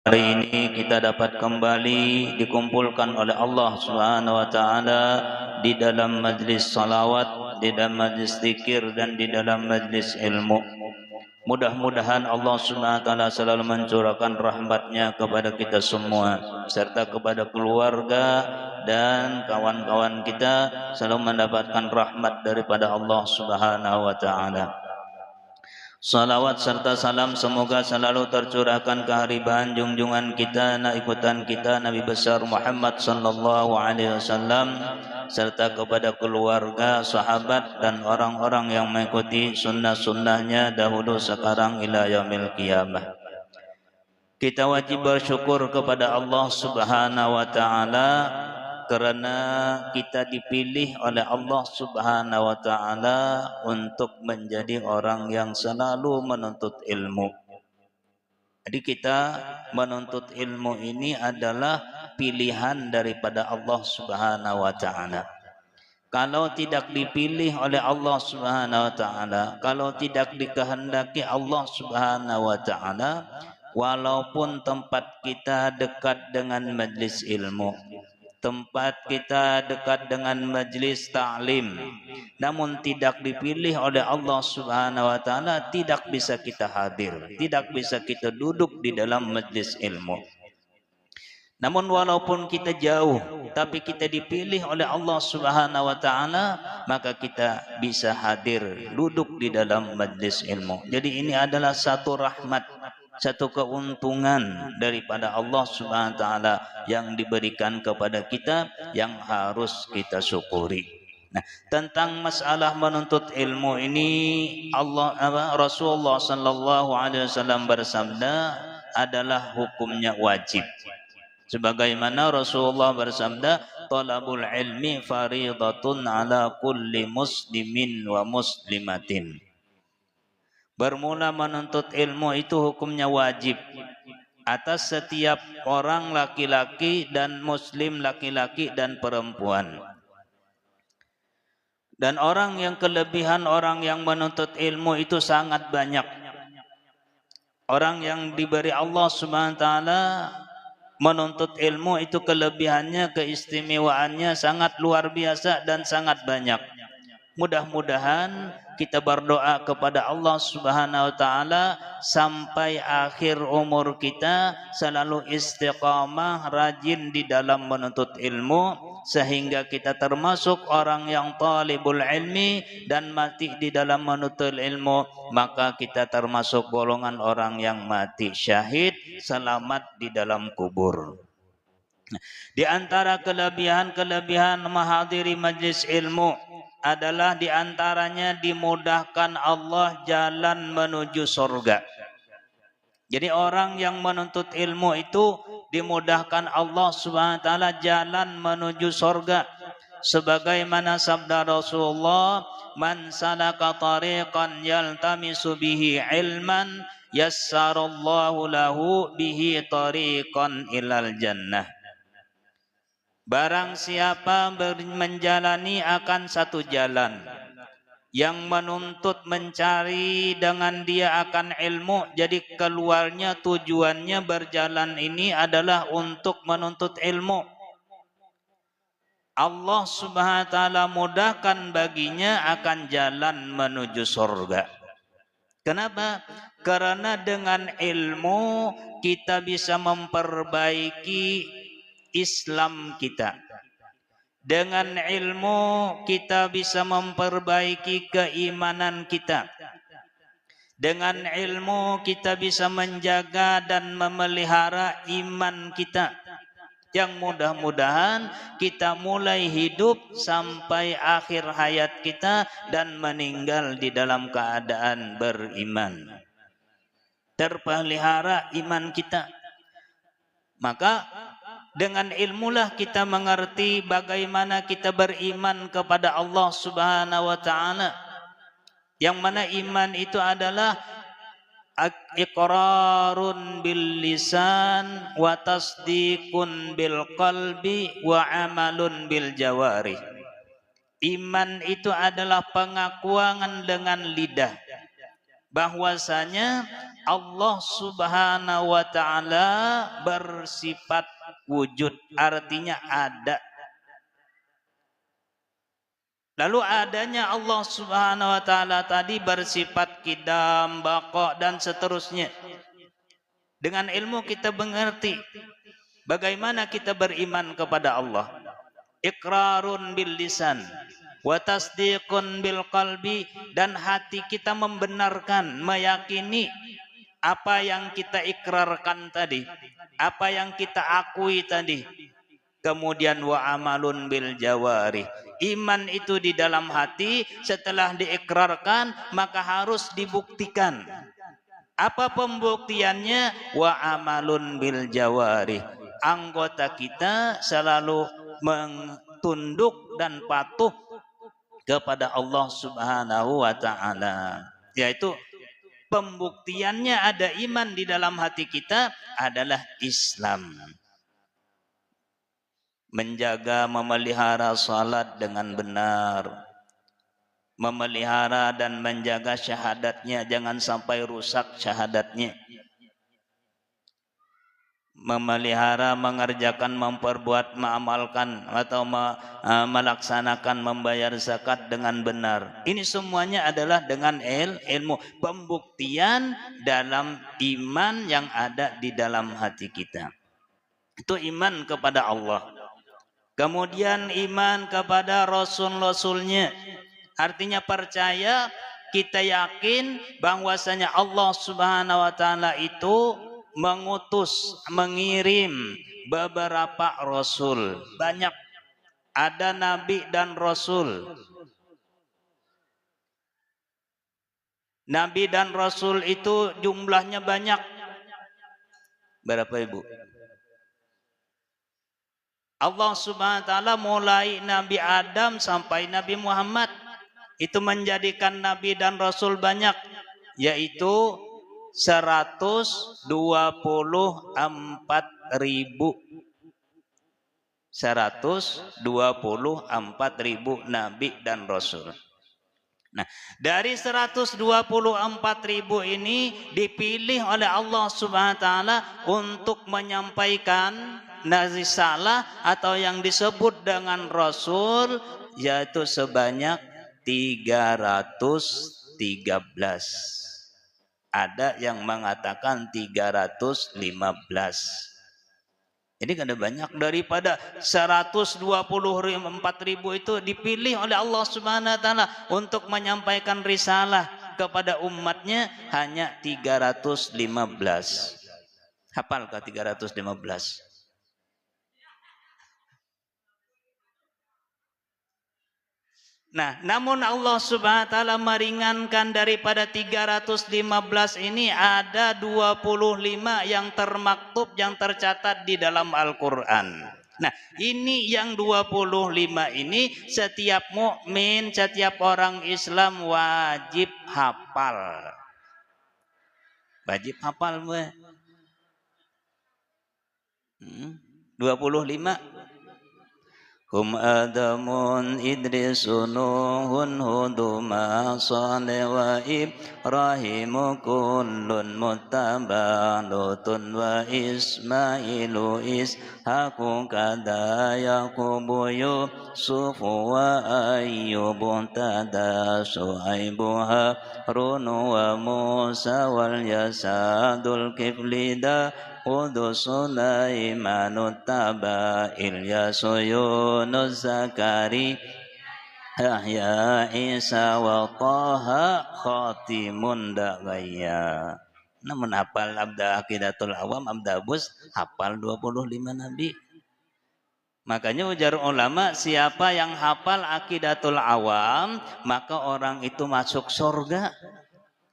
Hari ini kita dapat kembali dikumpulkan oleh Allah Subhanahu wa taala di dalam majlis salawat, di dalam majlis zikir dan di dalam majlis ilmu. Mudah-mudahan Allah Subhanahu wa taala selalu mencurahkan rahmat-Nya kepada kita semua serta kepada keluarga dan kawan-kawan kita selalu mendapatkan rahmat daripada Allah Subhanahu wa taala. Salawat serta salam semoga selalu tercurahkan ke hariban junjungan kita, ikutan kita Nabi besar Muhammad sallallahu alaihi wasallam serta kepada keluarga, sahabat dan orang-orang yang mengikuti sunnah-sunnahnya dahulu sekarang ila yaumil qiyamah. Kita wajib bersyukur kepada Allah Subhanahu wa taala karena kita dipilih oleh Allah Subhanahu wa taala untuk menjadi orang yang selalu menuntut ilmu. Jadi kita menuntut ilmu ini adalah pilihan daripada Allah Subhanahu wa taala. Kalau tidak dipilih oleh Allah Subhanahu wa taala, kalau tidak dikehendaki Allah Subhanahu wa taala, walaupun tempat kita dekat dengan majlis ilmu, tempat kita dekat dengan majlis ta'lim, namun tidak dipilih oleh Allah Subhanahu wa taala, tidak bisa kita hadir, tidak bisa kita duduk di dalam majlis ilmu. Namun walaupun kita jauh, tapi kita dipilih oleh Allah Subhanahu wa taala, maka kita bisa hadir, duduk di dalam majlis ilmu. Jadi ini adalah satu rahmat, satu keuntungan daripada Allah Subhanahu wa taala yang diberikan kepada kita yang harus kita syukuri. Nah, tentang masalah menuntut ilmu ini Rasulullah sallallahu alaihi wasallam bersabda adalah hukumnya wajib. Sebagaimana Rasulullah bersabda, talabul ilmi faridatun ala kulli muslimin wa muslimatin. Bermula menuntut ilmu itu hukumnya wajib atas setiap orang laki-laki dan muslim laki-laki dan perempuan. Dan orang yang kelebihan orang yang menuntut ilmu itu sangat banyak. Orang yang diberi Allah Subhanahu wa taala menuntut ilmu itu kelebihannya, keistimewaannya sangat luar biasa dan sangat banyak. Mudah-mudahan kita berdoa kepada Allah Subhanahu wa taala sampai akhir umur kita selalu istiqamah, rajin di dalam menuntut ilmu, sehingga kita termasuk orang yang talibul ilmi dan mati di dalam menuntut ilmu, maka kita termasuk golongan orang yang mati syahid, selamat di dalam kubur. Di antara kelebihan-kelebihan menghadiri majlis ilmu adalah diantaranya dimudahkan Allah jalan menuju surga. Jadi orang yang menuntut ilmu itu dimudahkan Allah Subhanahu wa taala jalan menuju surga. Sebagaimana sabda Rasulullah, man salaka tariqan yaltamisu bihi ilman yassarallahu lahu bihi tariqan ilal jannah. Barang siapa menjalani akan satu jalan yang menuntut mencari dengan dia akan ilmu, jadi keluarnya tujuannya berjalan ini adalah untuk menuntut ilmu, Allah Subhanahu wa taala mudahkan baginya akan jalan menuju surga. Kenapa? Karena dengan ilmu kita bisa memperbaiki Islam kita. Dengan ilmu kita bisa memperbaiki keimanan kita. Dengan ilmu kita bisa menjaga dan memelihara iman kita. Yang mudah-mudahan kita mulai hidup sampai akhir hayat kita dan meninggal di dalam keadaan beriman. Terpelihara iman kita. Maka dengan ilmulah kita mengerti bagaimana kita beriman kepada Allah Subhanahu wa taala. Yang mana iman itu adalah iqrarun bil lisan wa tasdiqun bil qalbi wa amalun bil jawarih. Iman itu adalah pengakuan dengan lidah bahwasanya Allah Subhanahu wa taala bersifat wujud, artinya ada. Lalu adanya Allah Subhanahu wa taala tadi bersifat qidam, baqa dan seterusnya. Dengan ilmu kita mengerti bagaimana kita beriman kepada Allah. Iqrarun bil lisan wa tasdiqun bil qalbi, dan hati kita membenarkan, meyakini apa yang kita ikrarkan tadi, apa yang kita akui tadi. Kemudian wa amalun bil jawari, iman itu di dalam hati, setelah diikrarkan maka harus dibuktikan. Apa pembuktiannya? Wa amalun bil jawari, anggota kita selalu tunduk dan patuh kepada Allah Subhanahu wa taala. Yaitu pembuktiannya ada iman di dalam hati kita adalah Islam. Menjaga, memelihara salat dengan benar, memelihara dan menjaga syahadatnya, jangan sampai rusak syahadatnya. Memelihara, mengerjakan, memperbuat, mengamalkan atau melaksanakan membayar zakat dengan benar. Ini semuanya adalah dengan ilmu, pembuktian dalam iman yang ada di dalam hati kita. Itu iman kepada Allah. Kemudian iman kepada Rasul-Rasulnya, artinya percaya, kita yakin bahwasanya Allah Subhanahu wa taala itu mengutus, mengirim beberapa Rasul. Banyak, ada Nabi dan Rasul. Nabi dan Rasul itu jumlahnya banyak. Berapa ibu? Allah Subhanahu wa taala mulai Nabi Adam sampai Nabi Muhammad itu menjadikan Nabi dan Rasul banyak, yaitu 124.000. 124.000 Nabi dan Rasul. Nah, dari 124.000 ini dipilih oleh Allah Subhanahu wa taala untuk menyampaikan risalah atau yang disebut dengan Rasul, yaitu sebanyak 313. Ada yang mengatakan 315. Ini kan ada banyak. Daripada 124.000 itu dipilih oleh Allah Subhanahu wa taala untuk menyampaikan risalah kepada umatnya hanya 315. Hafalkah 315? Nah, namun Allah Subhanahu wa taala meringankan daripada 315 ini, ada 25 yang termaktub, yang tercatat di dalam Al-Qur'an. Nah, ini yang 25 ini setiap mukmin, setiap orang Islam wajib hafal. Wajib hafal gue. 25. Hum Adamun Idrisun Nuhun Huduma Saleh wa Ibrahimu kullun muttaba'un Lutun wa Ismailu Ishaku kada Yaqubu Yusufu wa Ayyubu tada Su'aibu Harunu wa Musa wal Yasadul Kiflida Sulaimanut Taba Ilyasu Yunus Zakari Yahya Isa wa Taha Khatimun Da'waya. Namun hafal Abda Aqidatul Awam, Abda Abus hafal 25 Nabi. Makanya ujar ulama, siapa yang hafal Aqidatul Awam maka orang itu masuk surga.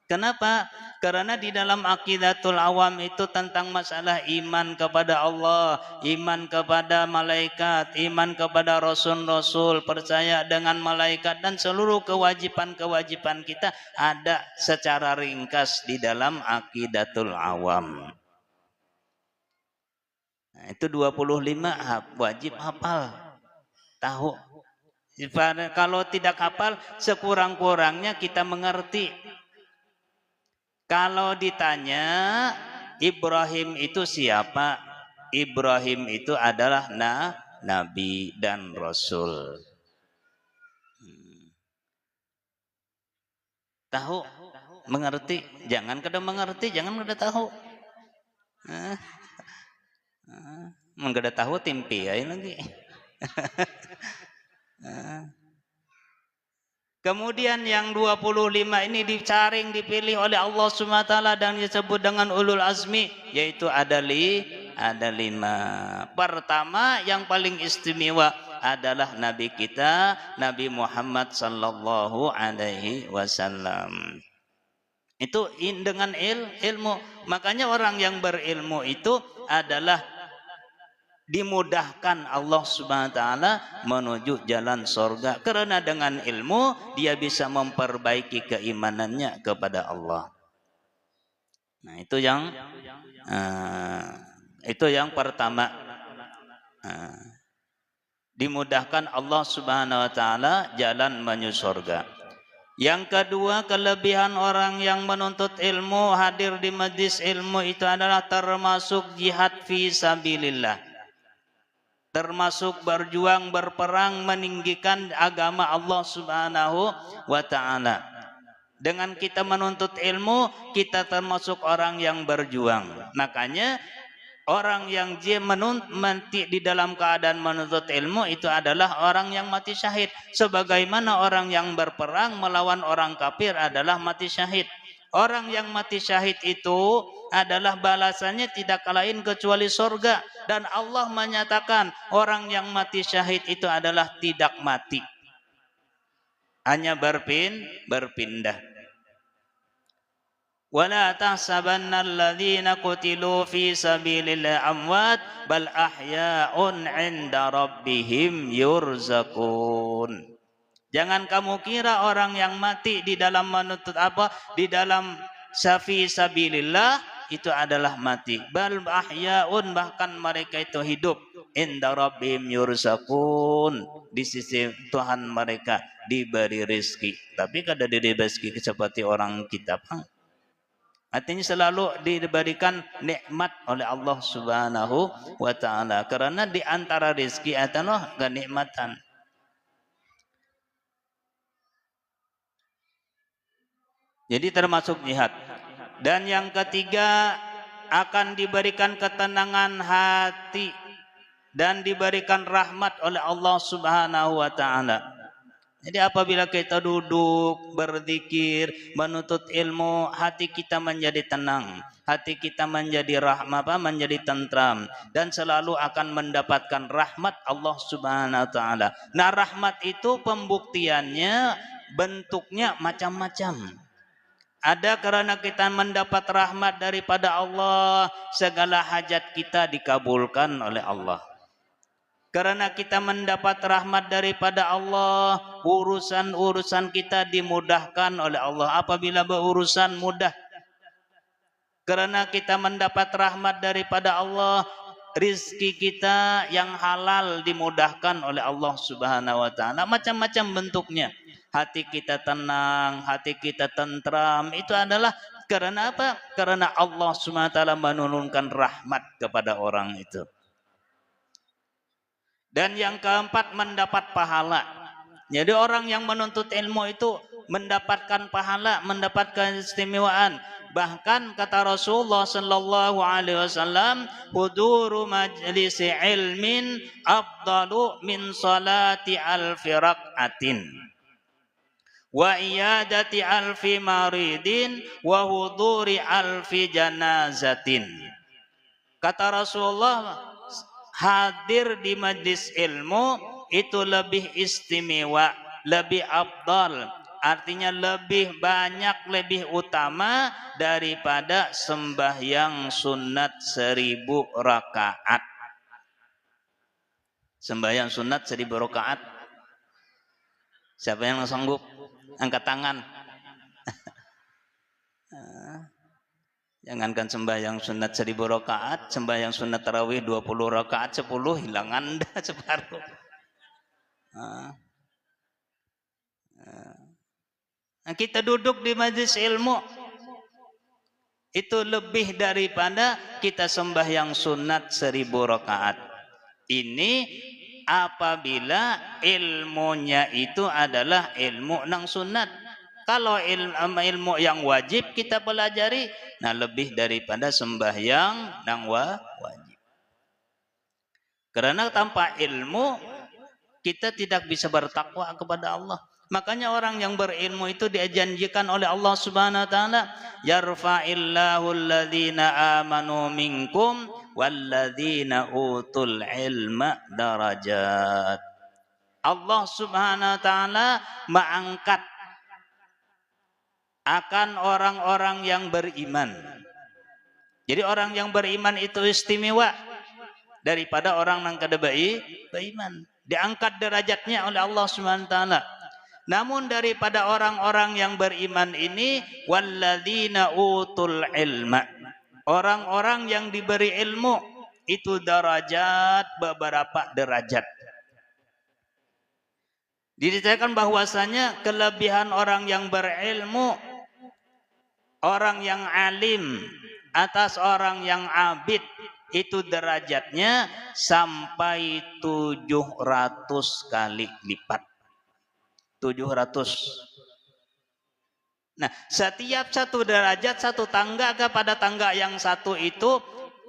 Kenapa? Karena di dalam Aqidatul Awam itu tentang masalah iman kepada Allah, iman kepada malaikat, iman kepada rasul-rasul, percaya dengan malaikat, dan seluruh kewajiban-kewajiban kita ada secara ringkas di dalam Aqidatul Awam. Nah, itu 25 wajib hafal, tahu. Kalau tidak hafal, sekurang-kurangnya kita mengerti. Kalau ditanya Ibrahim itu siapa? Ibrahim itu adalah nabi dan rasul. Tahu? Mengerti? Jangan kada mengerti, jangan kada tahu. Kada tahu timpi ya lagi. Kemudian yang 25 ini dicaring dipilih oleh Allah SWT dan disebut dengan ulul azmi, yaitu ada 5. Pertama yang paling istimewa adalah Nabi kita, Nabi Muhammad sallallahu alaihi wasallam. Itu dengan ilmu. Makanya orang yang berilmu itu adalah dimudahkan Allah Subhanahu wa taala menuju jalan surga, karena dengan ilmu dia bisa memperbaiki keimanannya kepada Allah. Nah, itu yang pertama. Dimudahkan Allah Subhanahu wa taala jalan menuju surga. Yang kedua, kelebihan orang yang menuntut ilmu hadir di majlis ilmu itu adalah termasuk jihad fi sabilillah. Termasuk berjuang, berperang, meninggikan agama Allah Subhanahu wa ta'ala. Dengan kita menuntut ilmu, kita termasuk orang yang berjuang. Makanya orang yang mati di dalam keadaan menuntut ilmu itu adalah orang yang mati syahid. Sebagaimana orang yang berperang melawan orang kafir adalah mati syahid. Orang yang mati syahid itu adalah balasannya tidak lain kecuali surga. Dan Allah menyatakan orang yang mati syahid itu adalah tidak mati, hanya berpindah. Wala tahsabanna alladhina qutilu fi sabilillahi amwat bal ahya'un 'inda rabbihim yurzaqun. Jangan kamu kira orang yang mati di dalam menuntut di dalam fi sabilillah itu adalah mati. Bal ahya'un, bahkan mereka itu hidup. Inda rabbihim yurzaqun, di sisi Tuhan mereka diberi rezeki. Tapi kada diberi rezeki seperti orang kitab. Artinya selalu diberikan nikmat oleh Allah Subhanahu wa taala, karena di antara rezeki adalah kenikmatan. Jadi termasuk jihad. Dan yang ketiga, akan diberikan ketenangan hati dan diberikan rahmat oleh Allah Subhanahu wa taala. Jadi apabila kita duduk berzikir, menuntut ilmu, hati kita menjadi tenang, hati kita menjadi menjadi tentram, dan selalu akan mendapatkan rahmat Allah Subhanahu wa taala. Nah, rahmat itu pembuktiannya bentuknya macam-macam. Ada karena kita mendapat rahmat daripada Allah, segala hajat kita dikabulkan oleh Allah. Karena kita mendapat rahmat daripada Allah, urusan-urusan kita dimudahkan oleh Allah. Apabila berurusan mudah. Karena kita mendapat rahmat daripada Allah, rizki kita yang halal dimudahkan oleh Allah Subhanahu wa taala. Macam-macam bentuknya. Hati kita tenang, hati kita tentram. Itu adalah karena apa? Karena Allah Subhanahu wa taala menurunkan rahmat kepada orang itu. Dan yang keempat, mendapat pahala. Jadi orang yang menuntut ilmu itu mendapatkan pahala, mendapatkan istimewaan. Bahkan kata Rasulullah sallallahu alaihi wasallam, huduru majlisi ilmin afdalu min salati alfi rak'atin wa iyadati alfi maridin wa huduri alfi janazatin. Kata Rasulullah, hadir di majlis ilmu itu lebih istimewa, lebih afdal, artinya lebih banyak, lebih utama daripada sembahyang sunat 1000 rakaat. Sembahyang sunat 1000 rakaat, siapa yang sanggup? Angkat tangan. Jangankan sembahyang sunat 1000 rakaat, sembahyang sunat tarawih 20 rakaat, 10 hilang Anda separuh. Nah, kita duduk di majlis ilmu, Itu lebih daripada kita sembahyang sunat 1000 rakaat. Ini apabila ilmunya itu adalah ilmu nang sunat. Kalau ilmu yang wajib kita pelajari, nah lebih daripada sembahyang nang wajib. Karena tanpa ilmu kita tidak bisa bertakwa kepada Allah. Makanya orang yang berilmu itu dijanjikan oleh Allah Subhanahu wa taala, yarfa'illahu alladhina amanu minkum walladzina utul ilma darajat. Allah Subhanahu wa taala mengangkat akan orang-orang yang beriman. Jadi orang yang beriman itu istimewa daripada orang yang kada beriman. Diangkat derajatnya oleh Allah Subhanahu wa taala. Namun daripada orang-orang yang beriman ini, walladzina utul ilma, orang-orang yang diberi ilmu itu derajat, beberapa derajat. Diceritakan bahwasanya kelebihan orang yang berilmu, orang yang alim atas orang yang abid, itu derajatnya sampai 700 kali lipat. 700. Nah, setiap satu derajat, satu tangga kepada tangga yang satu itu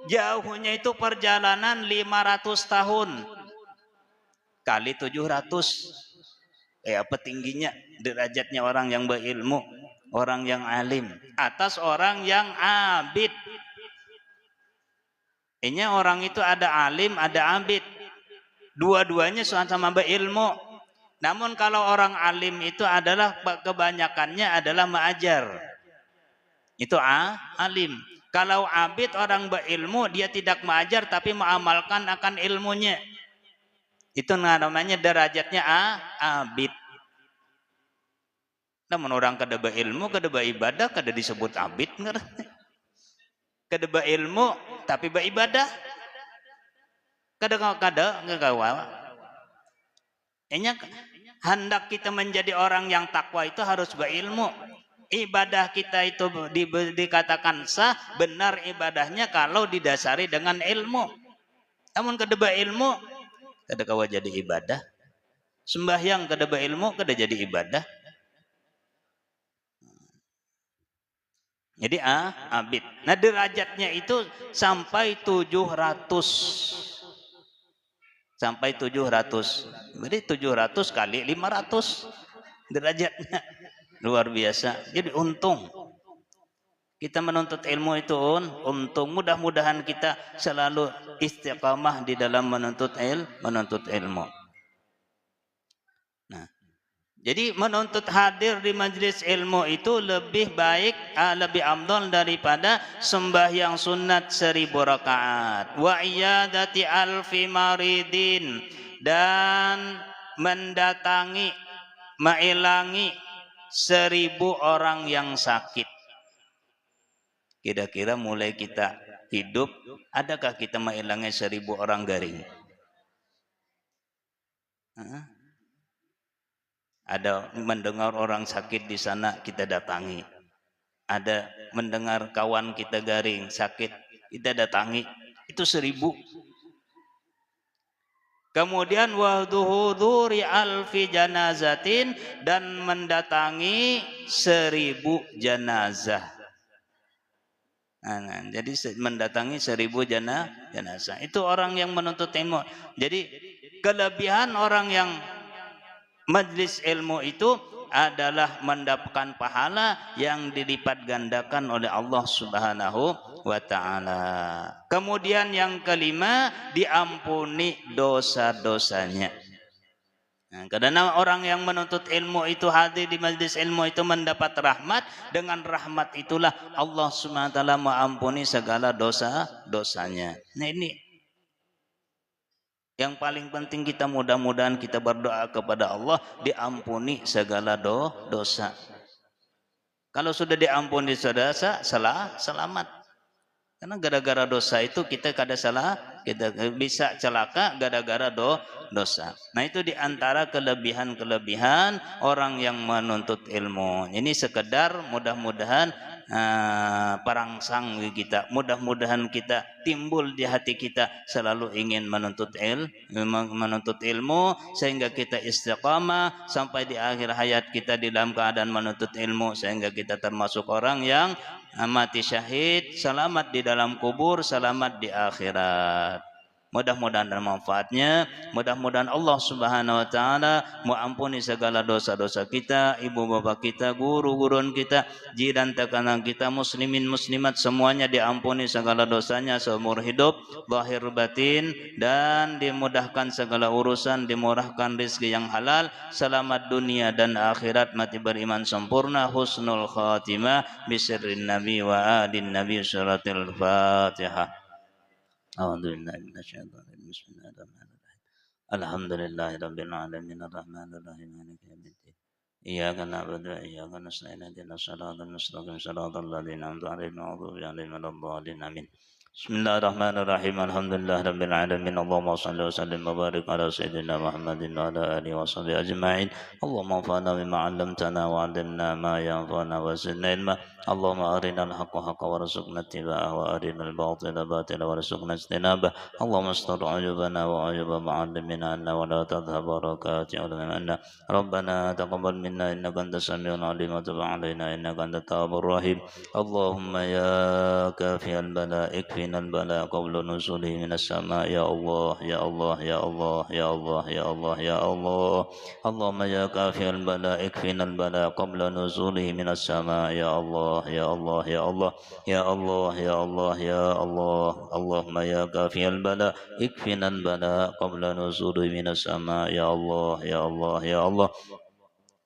jauhnya itu perjalanan 500 tahun kali 700. Apa tingginya derajatnya orang yang berilmu, orang yang alim atas orang yang abid. Ini orang itu ada alim, ada abid. Dua-duanya sama-sama berilmu. Namun kalau orang alim itu adalah kebanyakannya adalah mengajar. Itu alim. Kalau abid orang berilmu, dia tidak mengajar tapi mengamalkan akan ilmunya. Itu namanya derajatnya abid. Namun orang kada berilmu, kada beribadah, kada disebut abid. Kada berilmu tapi beribadah. Kada hendak kita menjadi orang yang takwa itu harus berilmu. Ibadah kita itu dikatakan sah, benar ibadahnya kalau didasari dengan ilmu. Namun kada berilmu, kada kawa jadi ibadah. Sembahyang kada berilmu, kada jadi ibadah. Jadi abid. Nah derajatnya itu sampai 700. Sampai 700. Jadi 700 kali 500 derajatnya. Luar biasa. Jadi untung. Kita menuntut ilmu itu untung. Mudah-mudahan kita selalu istiqamah di dalam menuntut ilmu. Nah, jadi menuntut hadir di majlis ilmu itu lebih baik, lebih afdal daripada sembahyang sunat 1000 rakaat. Wa iyadati alfi maridin, dan mendatangi, mengilangi 1000 orang yang sakit. Kira-kira mulai kita hidup, adakah kita mengilangi 1000 orang garing? Ada mendengar orang sakit di sana, kita datangi. Ada mendengar kawan kita garing sakit, kita datangi. Itu 1000. Kemudian wahduhuduri alfi janazatin, dan mendatangi 1000 jenazah. Nah, jadi mendatangi 1000 jenazah. Itu orang yang menuntut ilmu. Jadi kelebihan orang yang majlis ilmu itu adalah mendapatkan pahala yang dilipat gandakan oleh Allah Subhanahu wa taala. Kemudian yang kelima, diampuni dosa-dosanya. Nah, karena orang yang menuntut ilmu itu hadir di majlis ilmu itu mendapat rahmat. Dengan rahmat itulah Allah Subhanahu wa taala mengampuni segala dosa-dosanya. Nah, ini yang paling penting, kita mudah-mudahan kita berdoa kepada Allah diampuni segala dosa. Kalau sudah diampuni dosa, selamat. Karena gara-gara dosa itu kita kada salah, kita bisa celaka gara-gara dosa. Nah, itu diantara kelebihan-kelebihan orang yang menuntut ilmu. Ini sekedar mudah-mudahan perangsang bagi kita. Mudah-mudahan kita timbul di hati kita selalu ingin menuntut ilmu sehingga kita istiqamah sampai di akhir hayat kita di dalam keadaan menuntut ilmu sehingga kita termasuk orang yang mati syahid, selamat di dalam kubur, selamat di akhirat. Mudah-mudahan ada manfaatnya. Mudah-mudahan Allah Subhanahu wa taala mengampuni segala dosa-dosa kita, ibu bapak kita, guru-guru kita, jiran tekanan kita, muslimin muslimat semuanya diampuni segala dosanya seumur hidup, zahir batin, dan dimudahkan segala urusan, dimurahkan rezeki yang halal, selamat dunia dan akhirat, mati beriman sempurna, husnul khatimah bisirrin nabi wa adin nabi. Suratul Fatihah. أعوذ بالله من الشيطان الرجيم بسم الله الرحمن الرحيم الحمد لله رب العالمين الرحمن الرحيم مالك يوم الدين إياك نعبد وإياك نستعين اهدنا الصراط المستقيم صراط الذين أنعمت عليهم غير المغضوب عليهم ولا الضالين آمين بسم الله الرحمن الرحيم الحمد لله رب العالمين اللهم صل وسلم وبارك على سيدنا محمد وعلى آله وصحبه أجمعين اللهم انفعنا بما علمتنا وعلمنا ما ينفعنا وزدنا علما اللهم أرنا الحق حقا وارزقنا اتباعه وأرنا الباطل باطلا وارزقنا اجتنابه اللهم استر عيوبنا وعيوب معلمنا عنا ولا تذهب بركات علمنا ربنا تقبل منا إنك أنت السميع العليم وتب علينا إنك أنت التواب الرحيم اللهم يا كافي البلاء اكفنا البلاء قبل نزوله من السماء يا الله يا الله يا الله يا الله يا الله يا الله اللهم يا كافي البلاء اكفنا البلاء قبل نزوله من السماء يا الله يا الله يا الله يا الله يا الله يا الله اللهم يا كافي البلاء اكفنا البلاء قبل نزوله من السماء يا الله يا الله يا الله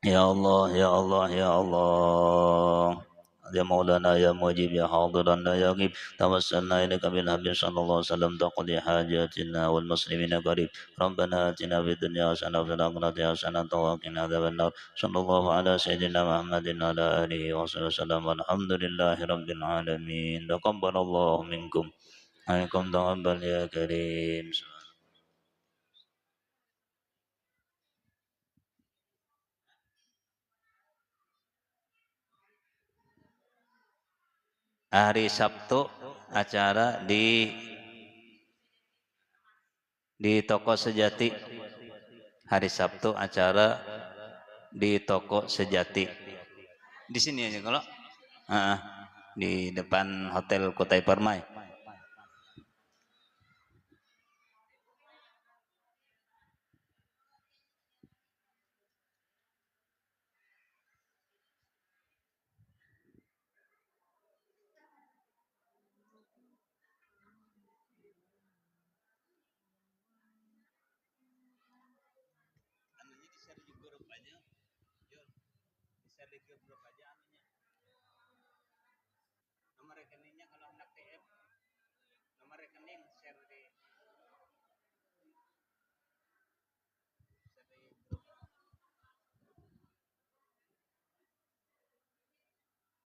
يا الله يا الله يا الله يا مولانا يا مجيب يا حاضرا يا غيب توسلنا إليك بالنبي صلى الله عليه وسلم تقضي حاجاتنا والمسلمين قريب ربنا آتنا في الدنيا حسنة وفي الآخرة حسنة وقنا عذاب النار صلى الله على سيدنا محمد وعلى آله وصحبه وسلم والحمد لله رب العالمين تقبل الله منكم تقبل يا كريم. Hari Sabtu acara di toko Sejati. Hari Sabtu acara di toko Sejati. Di sini aja kalau di depan Hotel Kutai Permai. Share di grup aja. Share di grup aja anunya.